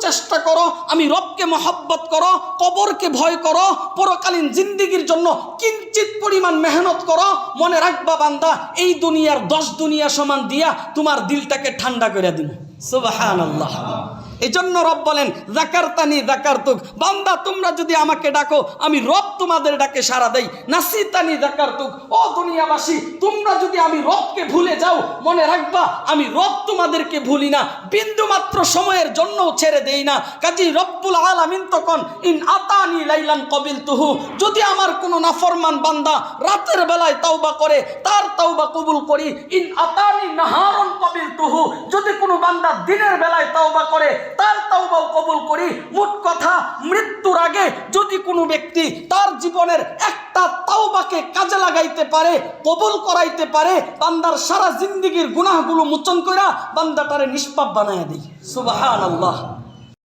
চেষ্টা করো, আমি রবকে মহব্বত করো, কবরকে ভয় করো, পরকালীন জিন্দেগির জন্য কিঞ্চিত পরিমাণ মেহনত করো। মনে রাখবা বান্দা, এই দুনিয়ার 10 দুনিয়া সমান দিয়া তোমার দিলটাকে ঠান্ডা করে দিন। সুবহানাল্লাহ। এই জন্য রব বলেন যাকারতানি যাকারতুক, বান্দা তোমরা যদি আমাকে ডাকো আমি রব তোমাদের ডাকে সাড়া দেই। নাসিতানি যাকারতুক, ও দুনিয়াবাসী তোমরা যদি আমি রবকে ভুলে যাও, মনে রাখবা আমি রব তোমাদেরকে ভুলি না, বিন্দু মাত্র সময়ের জন্যও ছেড়ে দেই না। কাজী রব্বুল আলামিন তখন ইন আতানি লাইলান কবিলতুহু, যদি আমার কোনো নাফরমান বান্দা রাতের বেলায় তাওবা করে তার তাওবা কবুল করি। ইন আতানি নাহারন কবিলতুহু, যদি কোনো বান্দা দিনের বেলায় তাওবা করে তার তাওবাও কবুল করি। মোট কথা, মৃত্যুর আগে যদি কোনো ব্যক্তি তার জীবনের একটা তাওবাকে কাজে লাগাইতে পারে, কবুল করাইতে পারে, বান্দার সারা জিন্দেগীর গুনাহগুলো মোচন কইরা বান্দাটারে নিষ্পাপ বানায়া দেই। সুবহানাল্লাহ।